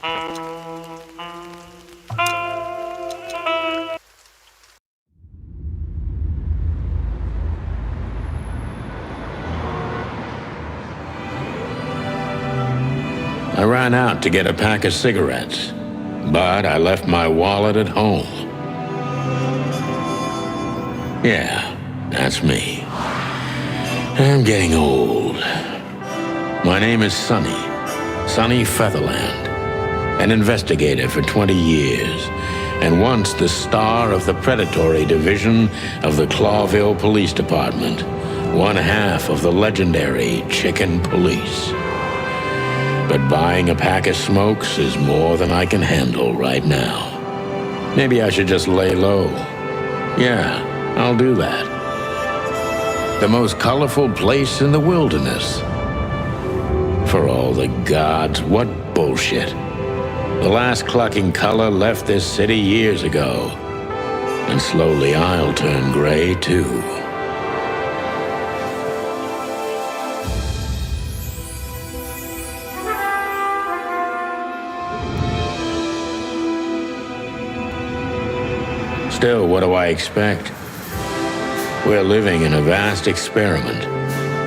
I ran out to get a pack of cigarettes, but I left my wallet at home. Yeah, that's me. I'm getting old. My name is Sonny Featherland, an investigator for 20 years, and once the star of the predatory division of the Clawville Police Department, one half of the legendary Chicken Police. But buying a pack of smokes is more than I can handle right now. Maybe I should just lay low. Yeah, I'll do that. The most colorful place in the wilderness. For all the gods, what bullshit. The last clucking color left this city years ago. And slowly I'll turn gray too. Still, what do I expect? We're living in a vast experiment,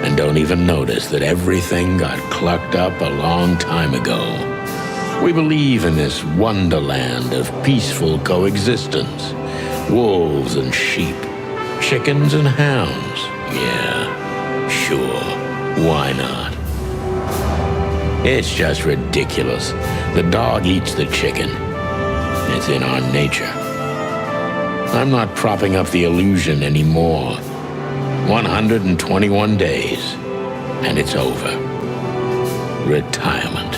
and don't even notice that everything got clucked up a long time ago. We believe in this wonderland of peaceful coexistence. Wolves and sheep, chickens and hounds. Yeah, sure, why not? It's just ridiculous. The dog eats the chicken. It's in our nature. I'm not propping up the illusion anymore. 121 days, and it's over. Retirement.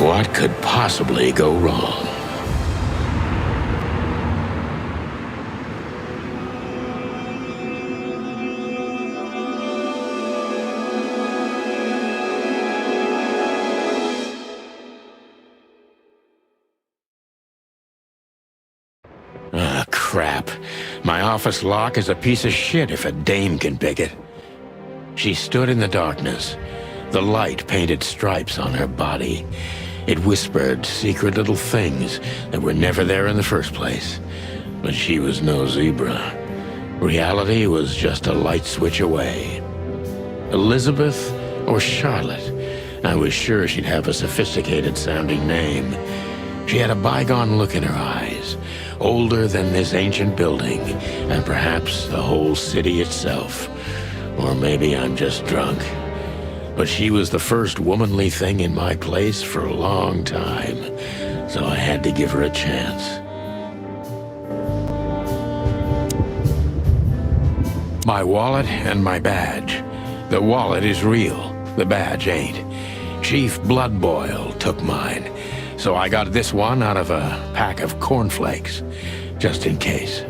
What could possibly go wrong? Ah, crap. My office lock is a piece of shit if a dame can pick it. She stood in the darkness. The light painted stripes on her body. It whispered secret little things that were never there in the first place. But she was no zebra. Reality was just a light switch away. Elizabeth or Charlotte? I was sure she'd have a sophisticated-sounding name. She had a bygone look in her eyes, older than this ancient building, and perhaps the whole city itself. Or maybe I'm just drunk. But she was the first womanly thing in my place for a long time, so I had to give her a chance. My wallet and my badge. The wallet is real, the badge ain't. Chief Bloodboil took mine, so I got this one out of a pack of cornflakes, just in case.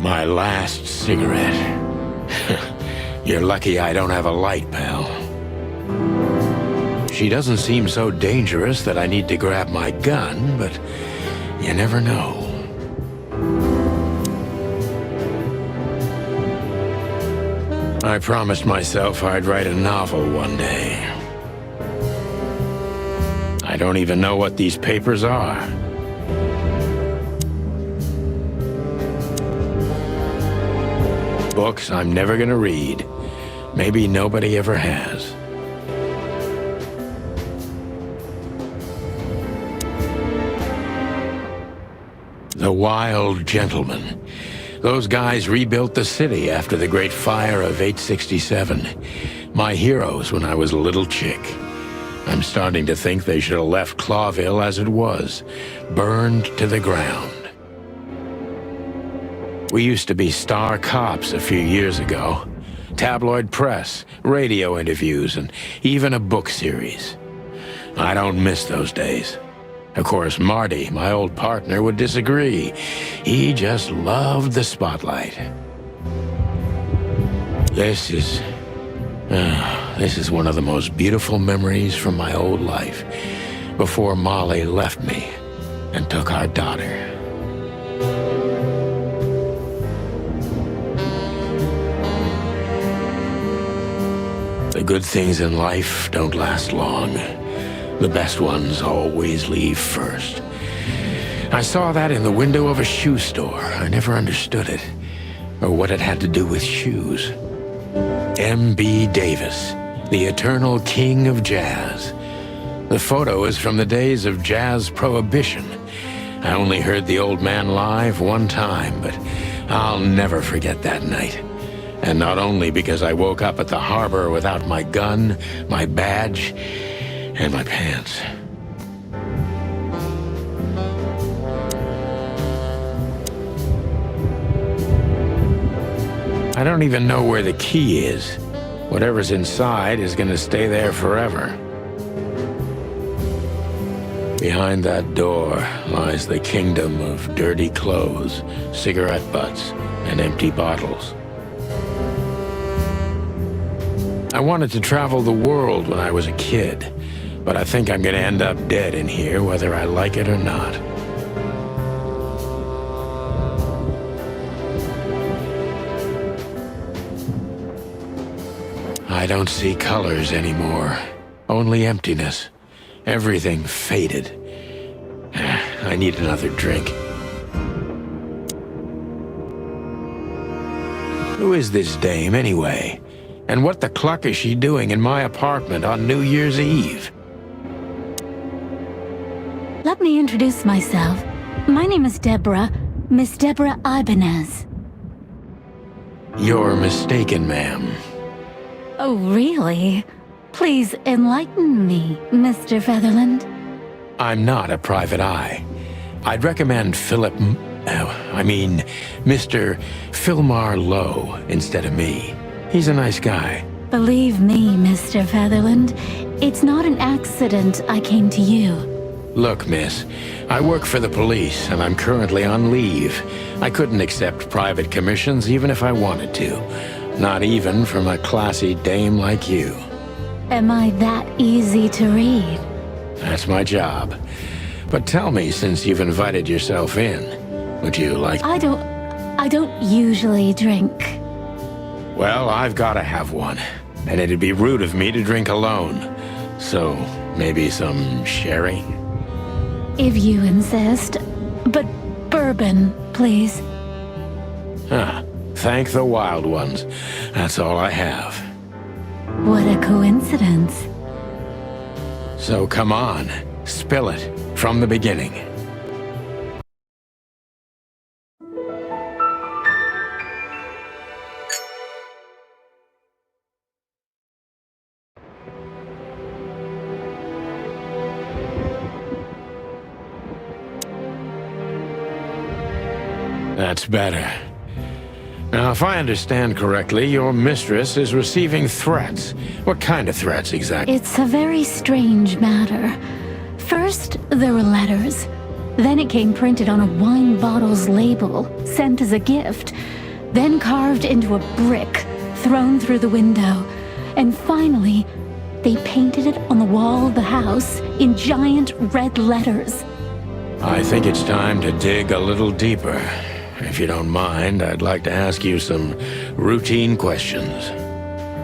My last cigarette. You're lucky I don't have a light, pal. She doesn't seem so dangerous that I need to grab my gun, but you never know. I promised myself I'd write a novel one day. I don't even know what these papers are. Books I'm never gonna read. Maybe nobody ever has. The Wild Gentlemen. Those guys rebuilt the city after the Great Fire of 867. My heroes when I was a little chick. I'm starting to think they should have left Clawville as it was, burned to the ground. We used to be star cops a few years ago. Tabloid press, radio interviews, and even a book series. I don't miss those days. Of course, Marty, my old partner, would disagree. He just loved the spotlight. This is one of the most beautiful memories from my old life, before Molly left me and took our daughter. good things in life don't last long. The best ones always leave first. I saw that in the window of a shoe store. I never understood it, or what it had to do with shoes. M.B. Davis, the eternal king of jazz. The photo is from the days of jazz prohibition. I only heard the old man live one time, but I'll never forget that night. And not only because I woke up at the harbor without my gun, my badge, and my pants. I don't even know where the key is. Whatever's inside is gonna stay there forever. Behind that door lies the kingdom of dirty clothes, cigarette butts, and empty bottles. I wanted to travel the world when I was a kid, but I think I'm gonna end up dead in here whether I like it or not. I don't see colors anymore, only emptiness. Everything faded. I need another drink. Who is this dame, anyway? And what the cluck is she doing in my apartment on New Year's Eve? Let me introduce myself. My name is Deborah, Miss Deborah Ibanez. You're mistaken, ma'am. Oh, really? Please enlighten me, Mr. Featherland. I'm not a private eye. I'd recommend Mr. Philmar Lowe instead of me. He's a nice guy. Believe me, Mr. Featherland, it's not an accident I came to you. Look, miss, I work for the police, and I'm currently on leave. I couldn't accept private commissions even if I wanted to. Not even from a classy dame like you. Am I that easy to read? That's my job. But tell me, since you've invited yourself in, would you like... I don't usually drink. Well, I've got to have one. And it'd be rude of me to drink alone. So, maybe some sherry? If you insist. But bourbon, please. Huh. Thank the wild ones. That's all I have. What a coincidence. So come on, spill it from the beginning. That's better. Now, if I understand correctly, your mistress is receiving threats. What kind of threats, exactly? It's a very strange matter. First, there were letters. Then it came printed on a wine bottle's label, sent as a gift. Then carved into a brick, thrown through the window. And finally, they painted it on the wall of the house in giant red letters. I think it's time to dig a little deeper. If you don't mind, I'd like to ask you some routine questions.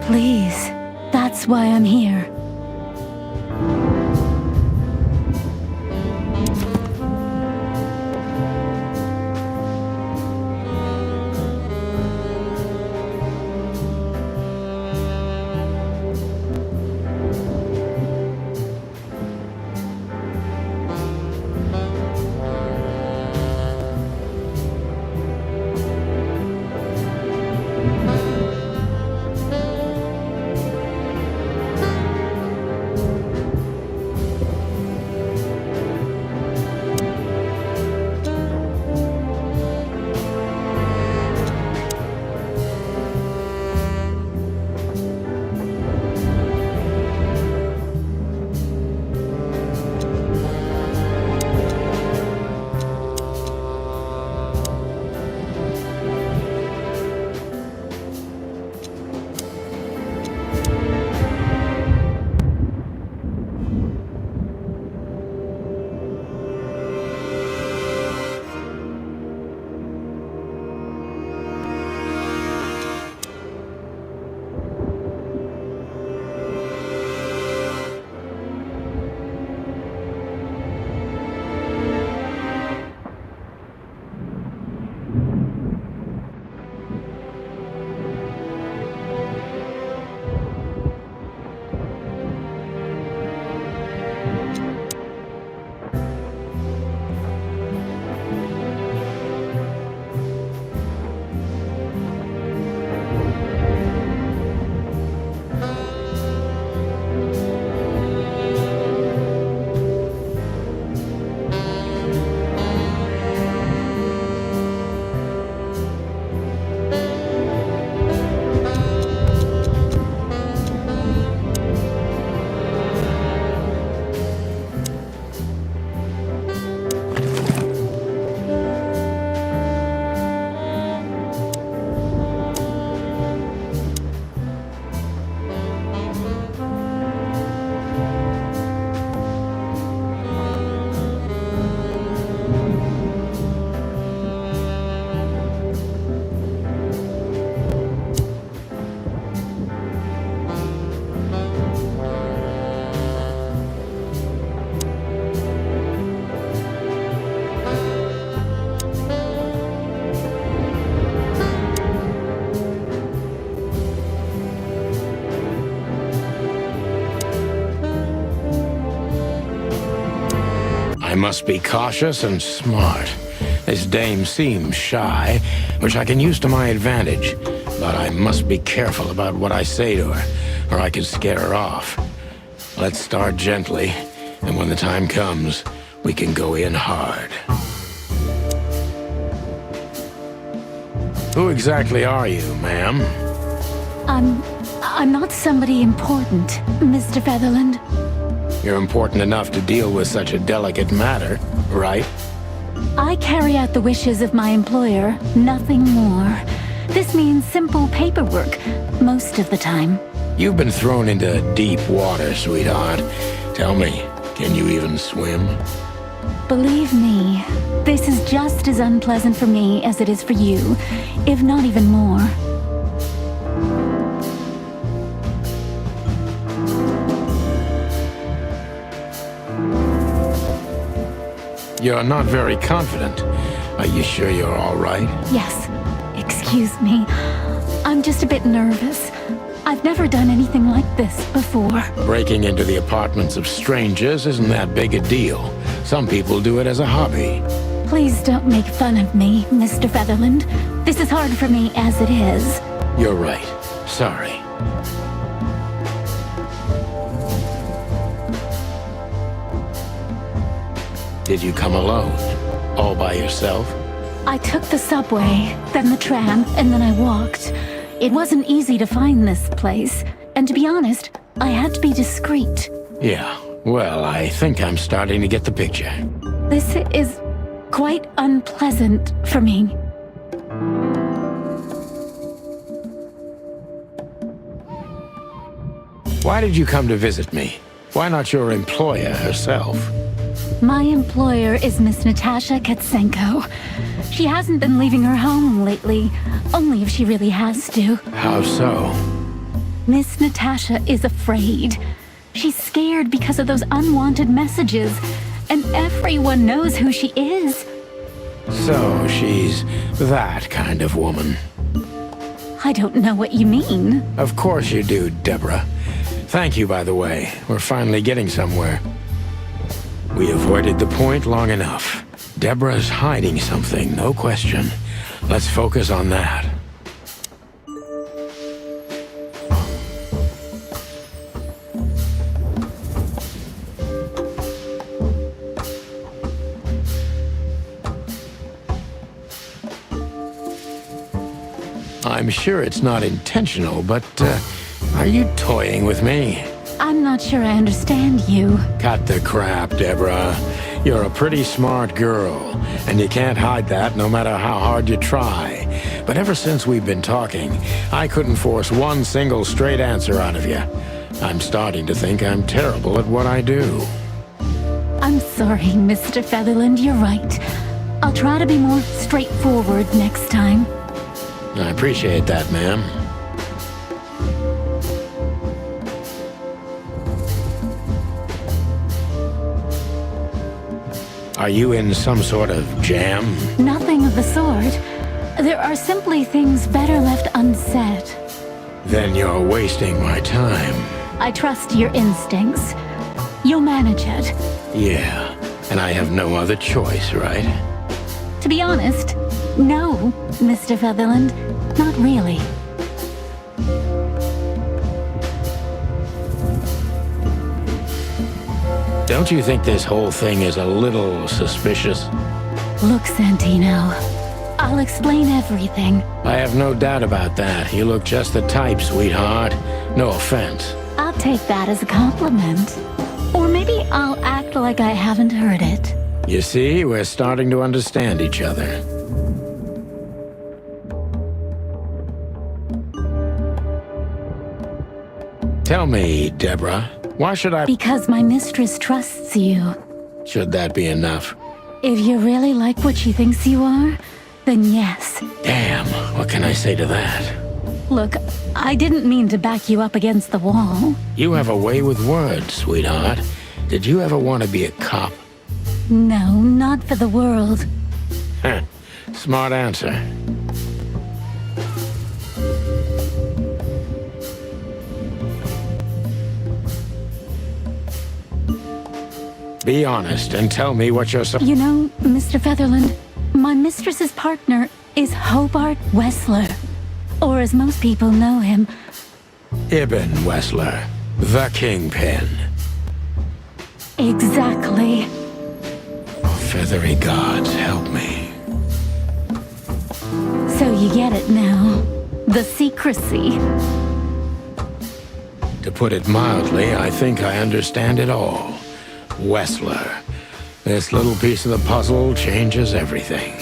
Please, that's why I'm here. must be cautious and smart. This dame seems shy, which I can use to my advantage. But I must be careful about what I say to her, or I could scare her off. Let's start gently, and when the time comes, we can go in hard. Who exactly are you, ma'am? I'm not somebody important, Mr. Featherland. You're important enough to deal with such a delicate matter, right? I carry out the wishes of my employer, nothing more. This means simple paperwork, most of the time. You've been thrown into deep water, sweetheart. Tell me, can you even swim? Believe me, this is just as unpleasant for me as it is for you, if not even more. You're not very confident. Are you sure you're all right? Yes. Excuse me. I'm just a bit nervous. I've never done anything like this before. Breaking into the apartments of strangers isn't that big a deal. Some people do it as a hobby. Please don't make fun of me, Mr. Featherland. This is hard for me as it is. You're right. Sorry. Did you come alone? All by yourself? I took the subway, then the tram, and then I walked. It wasn't easy to find this place, and to be honest, I had to be discreet. Yeah, well, I think I'm starting to get the picture. This is quite unpleasant for me. Why did you come to visit me? Why not your employer herself? My employer is Miss Natasha Katsenko. She hasn't been leaving her home lately, only if she really has to. How so? Miss Natasha is afraid. She's scared because of those unwanted messages, and everyone knows who she is. So she's that kind of woman. I don't know what you mean. Of course you do, Deborah. Thank you, by the way. We're finally getting somewhere. We avoided the point long enough. Deborah's hiding something, no question. Let's focus on that. I'm sure it's not intentional, but, are you toying with me? I'm not sure I understand you. Cut the crap, Deborah. You're a pretty smart girl, and you can't hide that no matter how hard you try. But ever since we've been talking, I couldn't force one single straight answer out of you. I'm starting to think I'm terrible at what I do. I'm sorry, Mr. Featherland, you're right. I'll try to be more straightforward next time. I appreciate that, ma'am. Are you in some sort of jam? Nothing of the sort. There are simply things better left unsaid. Then you're wasting my time. I trust your instincts. You'll manage it. Yeah, and I have no other choice, right? To be honest, no, Mr. Featherland. Not really. Don't you think this whole thing is a little suspicious? Look, Santino, I'll explain everything. I have no doubt about that. You look just the type, sweetheart. No offense. I'll take that as a compliment. Or maybe I'll act like I haven't heard it. You see, we're starting to understand each other. Tell me, Deborah, why should I... Because my mistress trusts you. Should that be enough? If you really like what she thinks you are, then yes. Damn, what can I say to that? Look, I didn't mean to back you up against the wall. You have a way with words, sweetheart. Did you ever want to be a cop? No, not for the world. Heh, smart answer. Be honest and tell me what you're so... You know, Mr. Featherland, my mistress's partner is Hobart Wessler. Or as most people know him... Ibn Wessler, the Kingpin. Exactly. Feathery gods, help me. So you get it now. The secrecy. To put it mildly, I think I understand it all. Wessler. This little piece of the puzzle changes everything.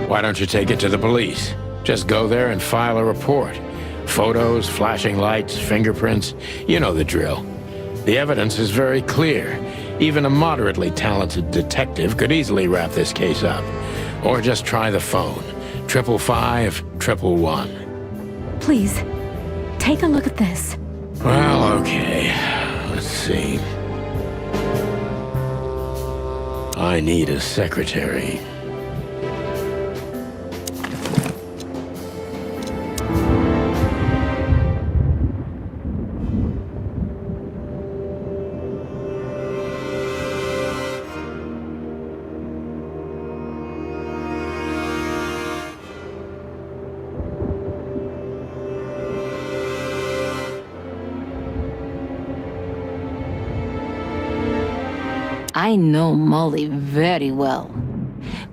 Why don't you take it to the police? Just go there and file a report. Photos, flashing lights, fingerprints, you know the drill. The evidence is very clear. Even a moderately talented detective could easily wrap this case up. Or just try the phone. 555-111. Please, take a look at this. Well, okay. Let's see. I need a secretary. I know Molly very well.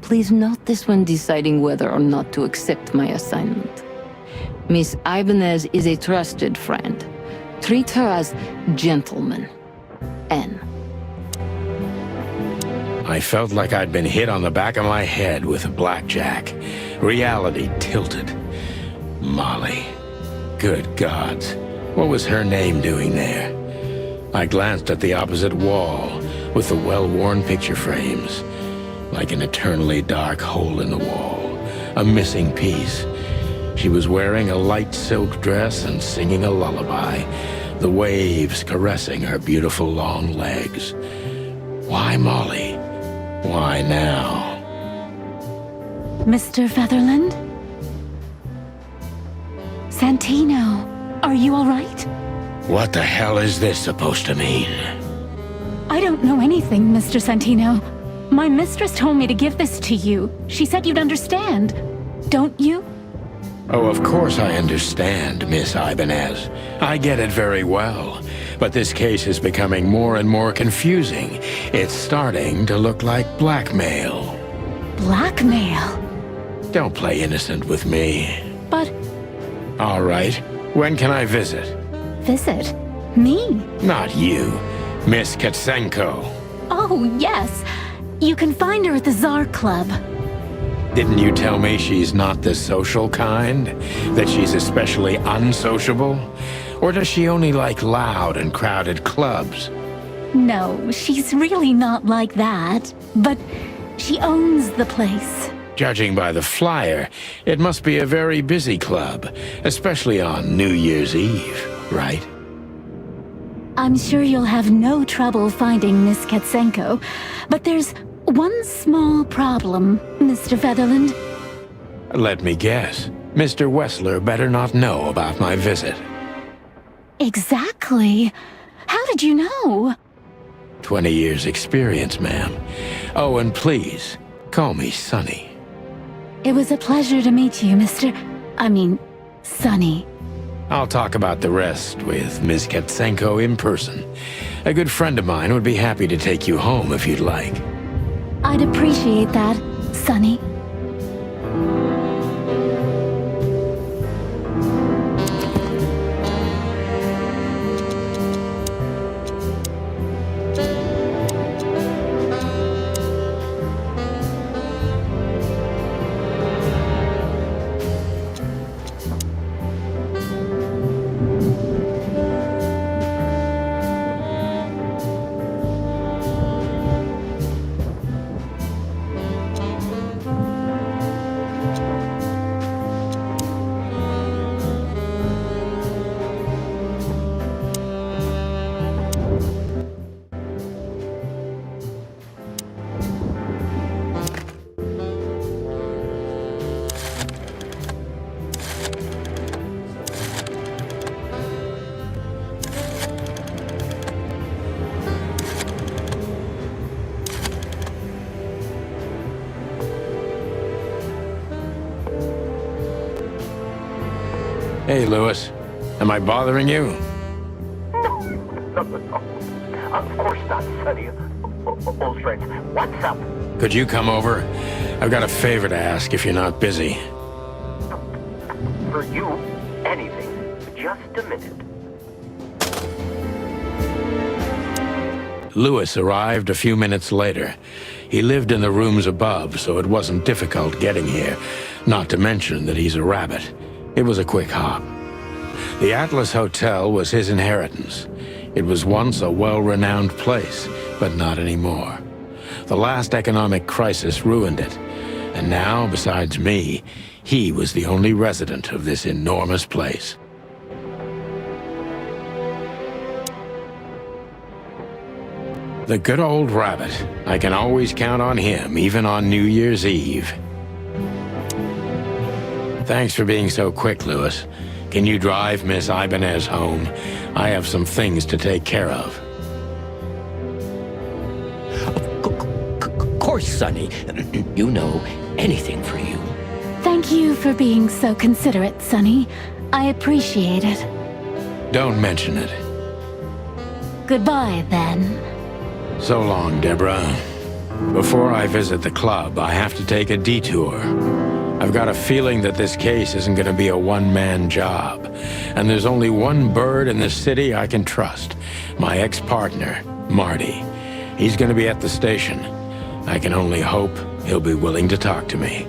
Please note this when deciding whether or not to accept my assignment. Miss Ibanez is a trusted friend. Treat her as gentleman. N. I felt like I'd been hit on the back of my head with a blackjack. Reality tilted. Molly. Good gods. What was her name doing there? I glanced at the opposite wall, with the well-worn picture frames, like an eternally dark hole in the wall, a missing piece. She was wearing a light silk dress and singing a lullaby, the waves caressing her beautiful long legs. Why Molly? Why now? Mr. Featherland? Santino, are you all right? What the hell is this supposed to mean? I don't know anything, Mr. Santino. My mistress told me to give this to you. She said you'd understand. Don't you? Oh, of course I understand, Miss Ibanez. I get it very well. But this case is becoming more and more confusing. It's starting to look like blackmail. Blackmail? Don't play innocent with me. But... All right. When can I visit? Visit? Me? Not you. Miss Katsenko. Oh, yes. You can find her at the Tsar Club. Didn't you tell me she's not the social kind? That she's especially unsociable? Or does she only like loud and crowded clubs? No, she's really not like that. But she owns the place. Judging by the flyer, it must be a very busy club, especially on New Year's Eve, right? I'm sure you'll have no trouble finding Miss Katsenko, but there's one small problem, Mr. Featherland. Let me guess. Mr. Wessler better not know about my visit. Exactly. How did you know? 20 years experience, ma'am. Oh, and please, call me Sonny. It was a pleasure to meet you, Sonny. I'll talk about the rest with Miss Katsenko in person. A good friend of mine would be happy to take you home if you'd like. I'd appreciate that, Sonny. Hey, Lewis. Am I bothering you? No. Of course not, Sonny. Old friends, what's up? Could you come over? I've got a favor to ask if you're not busy. For you, anything. Just a minute. Lewis arrived a few minutes later. He lived in the rooms above, so it wasn't difficult getting here, not to mention that he's a rabbit. It was a quick hop. The Atlas Hotel was his inheritance. It was once a well-renowned place, but not anymore. The last economic crisis ruined it, and now, besides me, he was the only resident of this enormous place. The good old rabbit. I can always count on him, even on New Year's Eve. Thanks for being so quick, Lewis. Can you drive Miss Ibanez home? I have some things to take care of. Of course, Sonny. You know, anything for you. Thank you for being so considerate, Sonny. I appreciate it. Don't mention it. Goodbye, then. So long, Deborah. Before I visit the club, I have to take a detour. I've got a feeling that this case isn't going to be a one-man job. And there's only one bird in the city I can trust. My ex-partner, Marty. He's going to be at the station. I can only hope he'll be willing to talk to me.